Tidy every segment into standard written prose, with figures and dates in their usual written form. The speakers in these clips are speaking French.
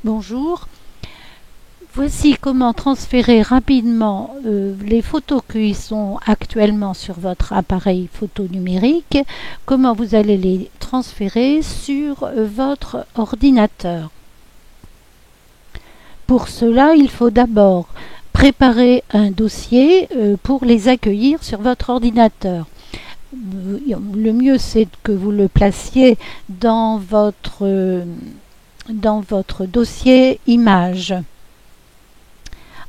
Bonjour, voici comment transférer rapidement les photos qui sont actuellement sur votre appareil photo numérique, comment vous allez les transférer sur votre ordinateur. Pour cela, il faut d'abord préparer un dossier pour les accueillir sur votre ordinateur. Le mieux, c'est que vous le placiez dans votre dossier image.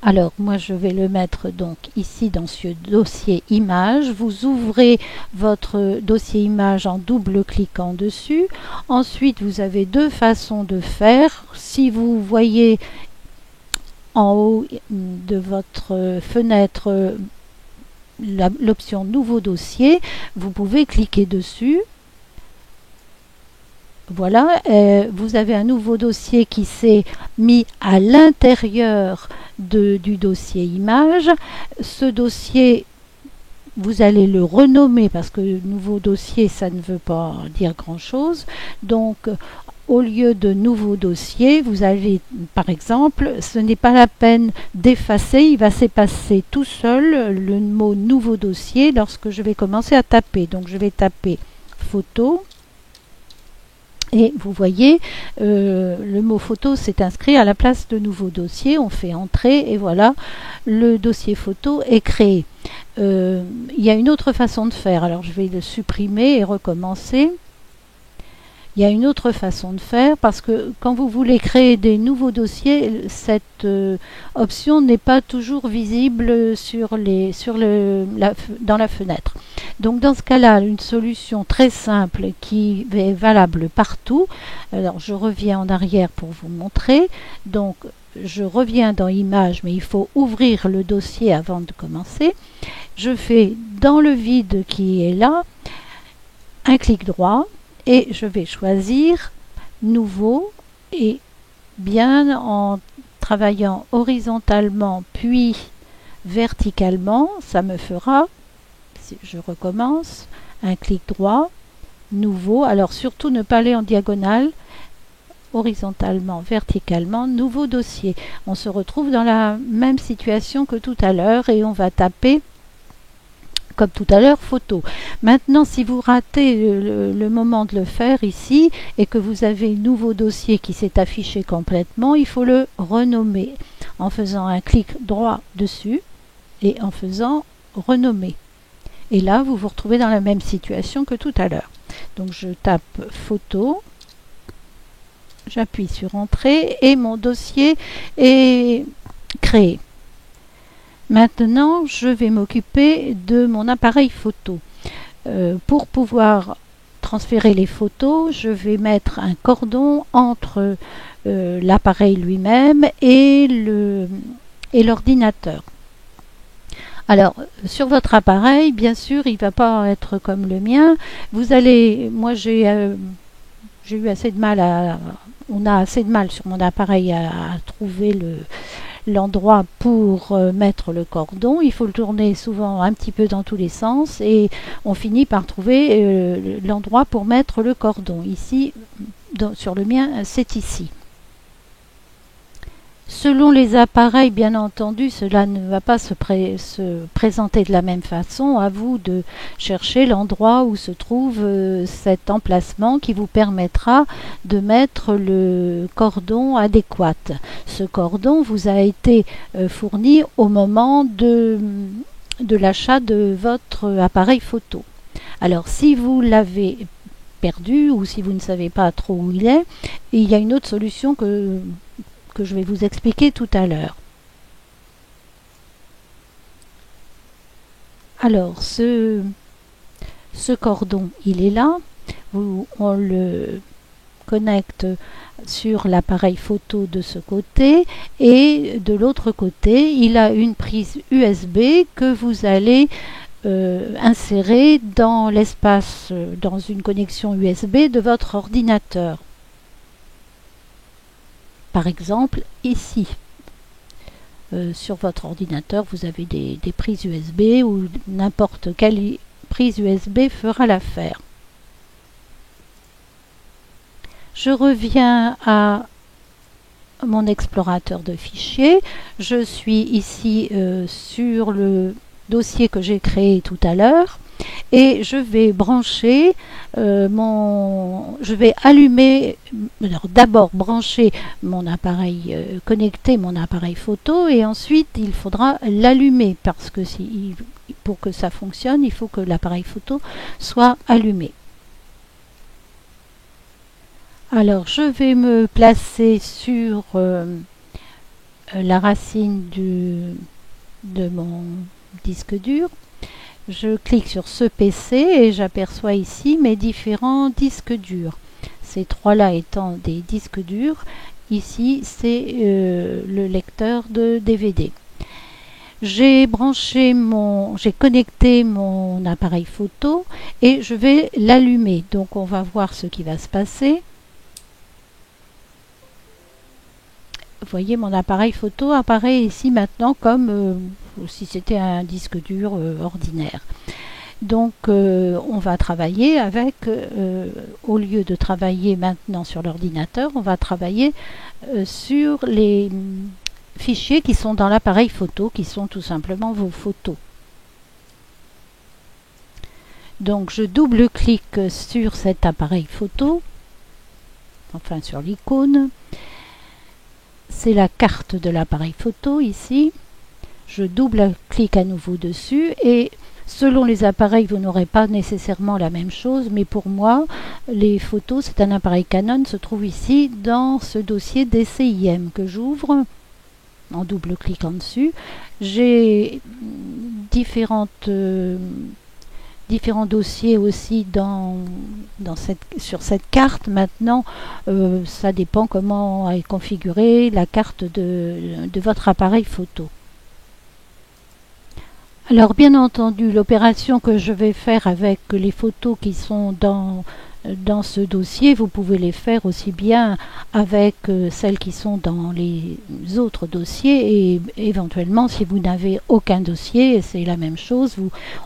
Alors, moi, je vais le mettre donc ici dans ce dossier image. Vous ouvrez votre dossier image en double-cliquant dessus. Ensuite, vous avez deux façons de faire. Si vous voyez en haut de votre fenêtre l'option nouveau dossier, vous pouvez cliquer dessus. Voilà, vous avez un nouveau dossier qui s'est mis à l'intérieur du dossier image. Ce dossier, vous allez le renommer parce que nouveau dossier, ça ne veut pas dire grand-chose. Donc, au lieu de nouveau dossier, vous allez, par exemple, ce n'est pas la peine d'effacer, il va s'effacer tout seul le mot nouveau dossier lorsque je vais commencer à taper. Donc, je vais taper photo. Et vous voyez, le mot photo s'est inscrit à la place de nouveau dossier. On fait entrer et voilà, le dossier photo est créé. Il y a une autre façon de faire. Alors je vais le supprimer et recommencer. Il y a une autre façon de faire parce que quand vous voulez créer des nouveaux dossiers, cette option n'est pas toujours visible dans la fenêtre. Donc dans ce cas-là, une solution très simple qui est valable partout. Alors je reviens en arrière pour vous montrer. Donc je reviens dans Images, mais il faut ouvrir le dossier avant de commencer. Je fais dans le vide qui est là, un clic droit. Et je vais choisir Nouveau et bien en travaillant horizontalement puis verticalement, ça me fera, si je recommence, un clic droit, Nouveau, alors surtout ne pas aller en diagonale, horizontalement, verticalement, Nouveau dossier. On se retrouve dans la même situation que tout à l'heure et on va taper comme tout à l'heure, photo. Maintenant, si vous ratez le moment de le faire ici et que vous avez un nouveau dossier qui s'est affiché complètement, il faut le renommer en faisant un clic droit dessus et en faisant renommer. Et là, vous vous retrouvez dans la même situation que tout à l'heure. Donc, je tape photo, j'appuie sur entrée et mon dossier est créé. Maintenant, je vais m'occuper de mon appareil photo. Pour pouvoir transférer les photos, je vais mettre un cordon entre l'appareil lui-même et l'ordinateur. Alors, sur votre appareil, bien sûr, il ne va pas être comme le mien. Moi j'ai eu assez de mal on a assez de mal sur mon appareil à trouver l'endroit pour mettre le cordon. Il faut le tourner souvent un petit peu dans tous les sens et on finit par trouver l'endroit pour mettre le cordon. Ici, sur le mien, c'est ici. Selon les appareils, bien entendu, cela ne va pas se présenter de la même façon. À vous de chercher l'endroit où se trouve cet emplacement qui vous permettra de mettre le cordon adéquat. Ce cordon vous a été fourni au moment de l'achat de votre appareil photo. Alors, si vous l'avez perdu ou si vous ne savez pas trop où il y a une autre solution que je vais vous expliquer tout à l'heure. Alors, ce cordon, il est là. On le connecte sur l'appareil photo de ce côté et de l'autre côté, il a une prise USB que vous allez insérer dans l'espace, dans une connexion USB de votre ordinateur. Par exemple, ici, sur votre ordinateur, vous avez des prises USB ou n'importe quelle prise USB fera l'affaire. Je reviens à mon explorateur de fichiers. Je suis ici sur le dossier que j'ai créé tout à l'heure et je vais brancher je vais allumer, d'abord brancher mon appareil, connecter mon appareil photo et ensuite il faudra l'allumer parce que pour que ça fonctionne, il faut que l'appareil photo soit allumé. Alors, je vais me placer sur la racine de mon disque dur. Je clique sur ce PC et j'aperçois ici mes différents disques durs. Ces trois-là étant des disques durs, ici c'est le lecteur de DVD. J'ai connecté mon appareil photo et je vais l'allumer. Donc on va voir ce qui va se passer. Vous voyez, mon appareil photo apparaît ici maintenant comme si c'était un disque dur ordinaire. Donc on va travailler avec, au lieu de travailler maintenant sur l'ordinateur, on va travailler sur les fichiers qui sont dans l'appareil photo, qui sont tout simplement vos photos. Donc je double-clique sur cet appareil photo, enfin sur l'icône. C'est la carte de l'appareil photo ici. Je double-clique à nouveau dessus et selon les appareils, vous n'aurez pas nécessairement la même chose, mais pour moi, les photos, c'est un appareil Canon, se trouve ici dans ce dossier DCIM que j'ouvre en double-cliquant dessus. J'ai différents dossiers aussi sur cette carte. Maintenant, ça dépend comment est configurée la carte de votre appareil photo. Alors bien entendu, l'opération que je vais faire avec les photos qui sont dans ce dossier, vous pouvez les faire aussi bien avec celles qui sont dans les autres dossiers et éventuellement si vous n'avez aucun dossier, c'est la même chose,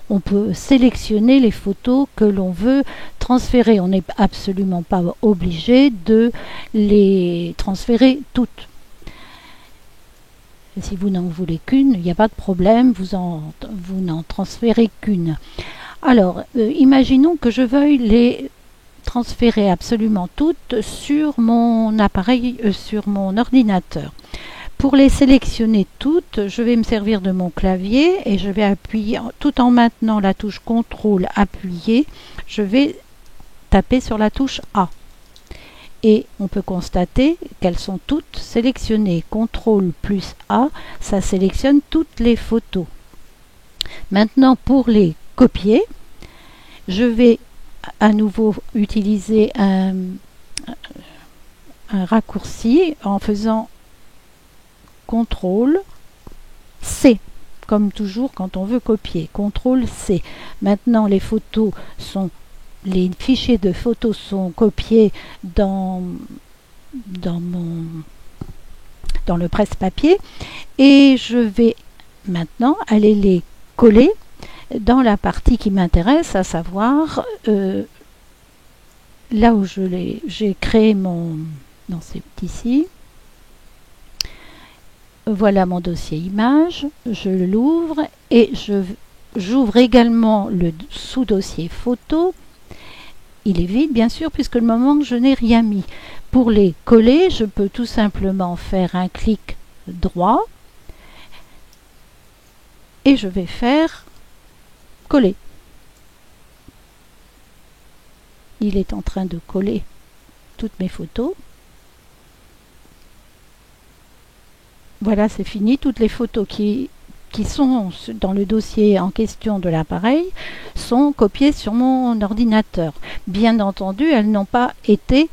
on peut sélectionner les photos que l'on veut transférer. On n'est absolument pas obligé de les transférer toutes. Si vous n'en voulez qu'une, il n'y a pas de problème, vous n'en transférez qu'une. Alors, imaginons que je veuille les transférer absolument toutes sur mon appareil, sur mon ordinateur. Pour les sélectionner toutes, je vais me servir de mon clavier et je vais appuyer, tout en maintenant la touche CTRL appuyé, je vais taper sur la touche A. Et on peut constater qu'elles sont toutes sélectionnées. CTRL plus A, ça sélectionne toutes les photos. Maintenant, pour les copier, je vais à nouveau utiliser un raccourci en faisant CTRL C, comme toujours quand on veut copier. CTRL C. Maintenant, les fichiers de photos sont copiés dans le presse-papier et je vais maintenant aller les coller dans la partie qui m'intéresse, à savoir là où j'ai créé non, c'est ici. Voilà mon dossier image, je l'ouvre et j'ouvre également le sous-dossier photo. Il est vide bien sûr puisque le moment je n'ai rien mis. Pour les coller, je peux tout simplement faire un clic droit et je vais faire coller. Il est en train de coller toutes mes photos. Voilà, c'est fini. Toutes les photos qui sont dans le dossier en question de l'appareil sont copiées sur mon ordinateur. Bien entendu, elles n'ont pas été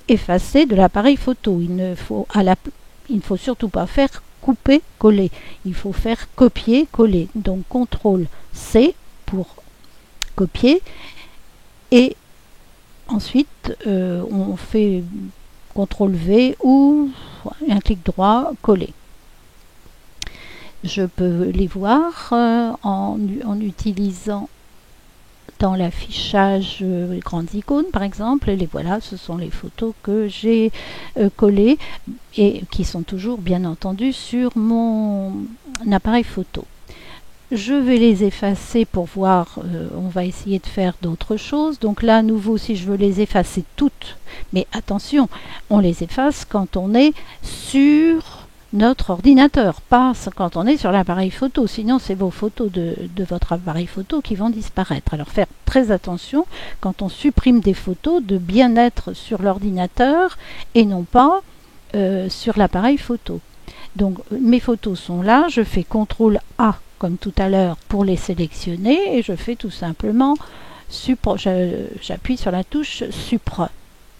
effacées de l'appareil photo. Il ne faut surtout pas faire couper-coller. Il faut faire copier-coller. Donc CTRL C pour copier et ensuite on fait CTRL V ou un clic droit, coller. Je peux les voir en utilisant dans l'affichage grandes icônes par exemple. Et voilà, ce sont les photos que j'ai collées et qui sont toujours bien entendu sur mon appareil photo. Je vais les effacer pour voir, on va essayer de faire d'autres choses. Donc là, à nouveau, si je veux les effacer toutes, mais attention, on les efface quand on est sur notre ordinateur, pas quand on est sur l'appareil photo. Sinon, c'est vos photos de votre appareil photo qui vont disparaître. Alors, faire très attention quand on supprime des photos de bien être sur l'ordinateur et non pas sur l'appareil photo. Donc, mes photos sont là. Je fais CTRL A comme tout à l'heure pour les sélectionner et je fais tout simplement j'appuie sur la touche supprime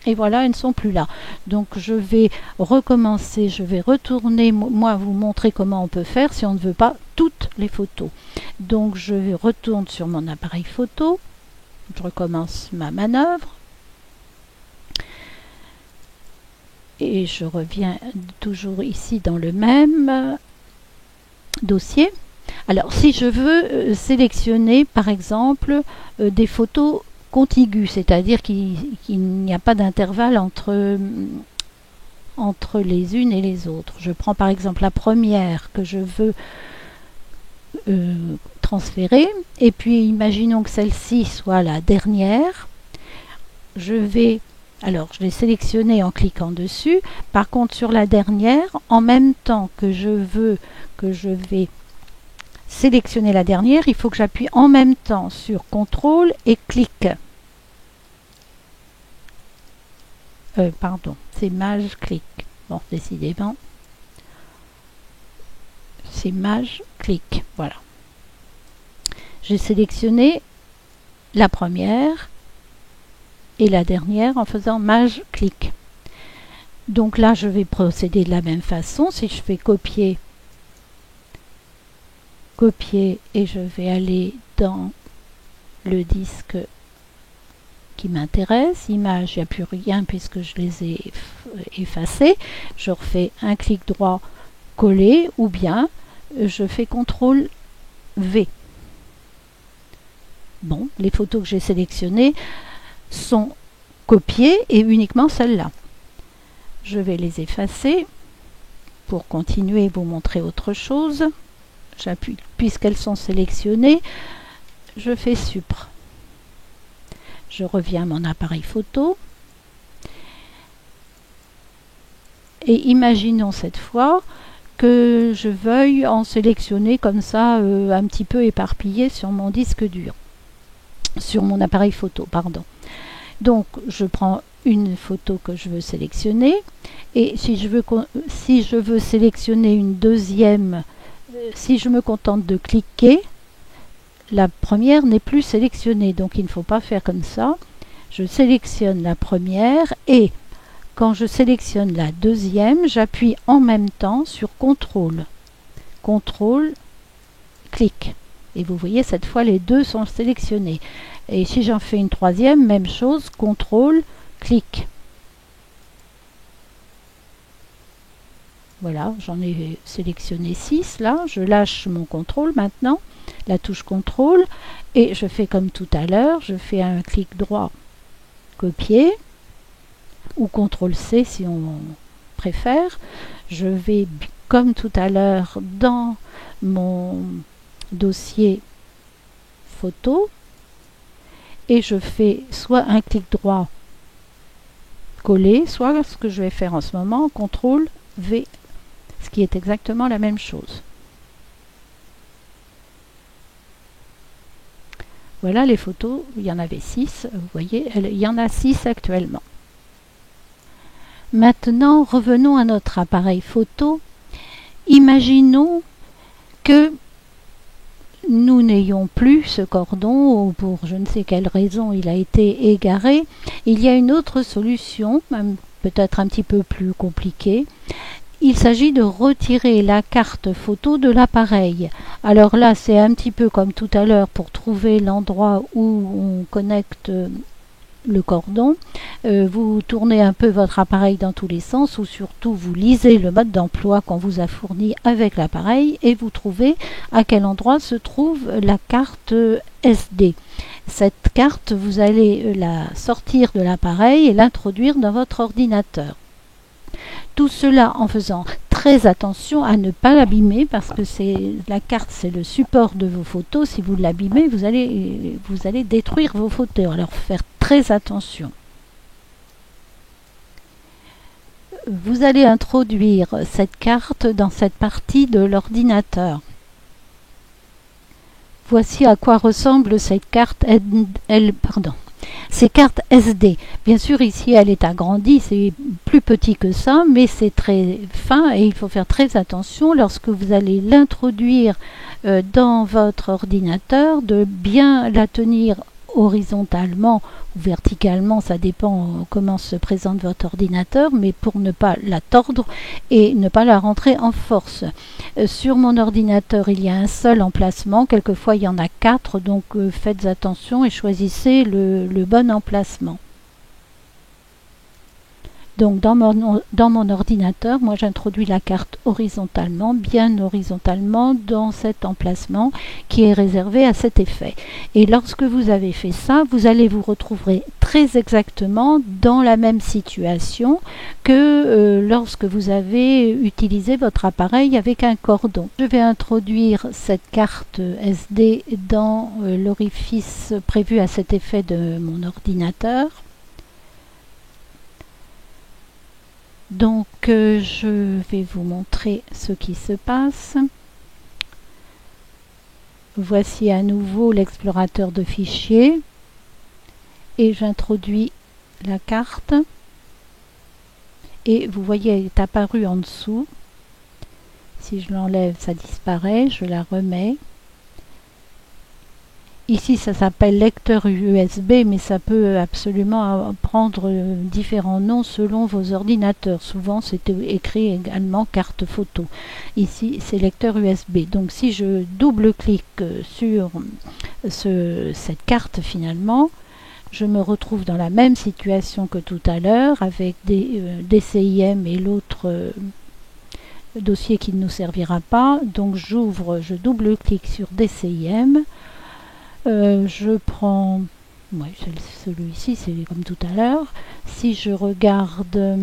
et voilà, elles ne sont plus là. Donc je vais recommencer, je vais retourner, moi vous montrer comment on peut faire si on ne veut pas toutes les photos. Donc je retourne sur mon appareil photo, je recommence ma manœuvre et je reviens toujours ici dans le même dossier. Alors, si je veux sélectionner, par exemple, des photos contiguës, c'est-à-dire qu'il n'y a pas d'intervalle entre les unes et les autres. Je prends par exemple la première que je veux transférer, et puis imaginons que celle-ci soit la dernière. Alors, je l'ai sélectionnée en cliquant dessus. Par contre, sur la dernière, en même temps que je vais sélectionner la dernière, il faut que j'appuie en même temps sur CTRL et clic. Pardon, c'est Maj clic. Bon, décidément, c'est Maj clic. Voilà. J'ai sélectionné la première et la dernière en faisant Maj clic. Donc là, je vais procéder de la même façon. Si je fais copier et je vais aller dans le disque qui m'intéresse, image, il n'y a plus rien puisque je les ai effacés. Je refais un clic droit, coller, ou bien je fais CTRL V. Bon, les photos que j'ai sélectionnées sont copiées et uniquement celles-là. Je vais les effacer pour continuer et vous montrer autre chose. J'appuie, puisqu'elles sont sélectionnées, je fais supr. Je reviens à mon appareil photo. Et imaginons cette fois que je veuille en sélectionner comme ça un petit peu éparpillé sur mon disque dur. Sur mon appareil photo, pardon. Donc, je prends une photo que je veux sélectionner. Et si je veux sélectionner une deuxième, si je me contente de cliquer, la première n'est plus sélectionnée. Donc il ne faut pas faire comme ça. Je sélectionne la première et quand je sélectionne la deuxième, j'appuie en même temps sur CTRL. CTRL, clic. Et vous voyez, cette fois, les deux sont sélectionnés. Et si j'en fais une troisième, même chose, CTRL, clic. Voilà, j'en ai sélectionné 6 là. Je lâche mon CTRL maintenant, la touche CTRL, et je fais comme tout à l'heure, je fais un clic droit, copier, ou CTRL-C si on préfère. Je vais, comme tout à l'heure, dans mon dossier photo, et je fais soit un clic droit, coller, soit ce que je vais faire en ce moment, CTRL-V, ce qui est exactement la même chose. Voilà les photos, il y en avait 6, vous voyez, il y en a 6 actuellement. Maintenant, revenons à notre appareil photo. Imaginons que nous n'ayons plus ce cordon, ou pour je ne sais quelle raison il a été égaré. Il y a une autre solution, même peut-être un petit peu plus compliquée. Il s'agit de retirer la carte photo de l'appareil. Alors là, c'est un petit peu comme tout à l'heure pour trouver l'endroit où on connecte le cordon. Vous tournez un peu votre appareil dans tous les sens, ou surtout vous lisez le mode d'emploi qu'on vous a fourni avec l'appareil et vous trouvez à quel endroit se trouve la carte SD. Cette carte, vous allez la sortir de l'appareil et l'introduire dans votre ordinateur. Tout cela en faisant très attention à ne pas l'abîmer parce que la carte, c'est le support de vos photos. Si vous l'abîmez, vous allez détruire vos photos. Alors faire très attention. Vous allez introduire cette carte dans cette partie de l'ordinateur. Voici à quoi ressemble cette carte ces cartes SD. Bien sûr, ici, elle est agrandie, c'est plus petit que ça, mais c'est très fin et il faut faire très attention lorsque vous allez l'introduire dans votre ordinateur, de bien la tenir horizontalement ou verticalement, ça dépend comment se présente votre ordinateur, mais pour ne pas la tordre et ne pas la rentrer en force. Sur mon ordinateur, il y a un seul emplacement, quelquefois il y en a 4, donc faites attention et choisissez le bon emplacement. Donc dans mon ordinateur, moi j'introduis la carte horizontalement, bien horizontalement dans cet emplacement qui est réservé à cet effet. Et lorsque vous avez fait ça, vous allez vous retrouver très exactement dans la même situation que lorsque vous avez utilisé votre appareil avec un cordon. Je vais introduire cette carte SD dans l'orifice prévu à cet effet de mon ordinateur. Donc je vais vous montrer ce qui se passe. Voici à nouveau l'explorateur de fichiers et j'introduis la carte et vous voyez elle est apparue en dessous. Si je l'enlève, ça disparaît, je la remets. Ici, ça s'appelle lecteur USB, mais ça peut absolument prendre différents noms selon vos ordinateurs. Souvent, c'est écrit également carte photo. Ici, c'est lecteur USB. Donc, si je double-clique sur cette carte, finalement, je me retrouve dans la même situation que tout à l'heure, avec des DCIM et l'autre dossier qui ne nous servira pas. Donc, je double-clique sur DCIM. Je prends celui-ci, c'est comme tout à l'heure. Si je regarde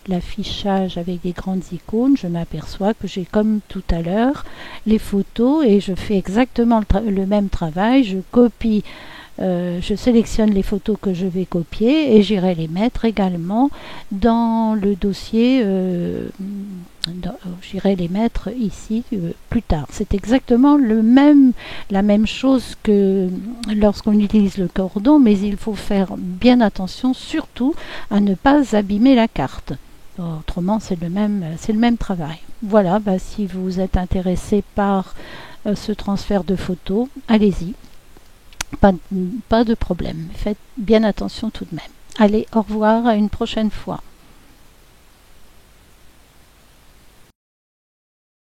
l'affichage avec des grandes icônes, je m'aperçois que j'ai comme tout à l'heure les photos et je fais exactement le même travail. Je copie, je sélectionne les photos que je vais copier et j'irai les mettre également dans le dossier. J'irai les mettre ici plus tard. C'est exactement la même chose que lorsqu'on utilise le cordon, mais il faut faire bien attention surtout à ne pas abîmer la carte. Autrement, c'est le même travail. Voilà, si vous êtes intéressé par ce transfert de photos, allez-y. Pas de problème. Faites bien attention tout de même. Allez, au revoir, à une prochaine fois.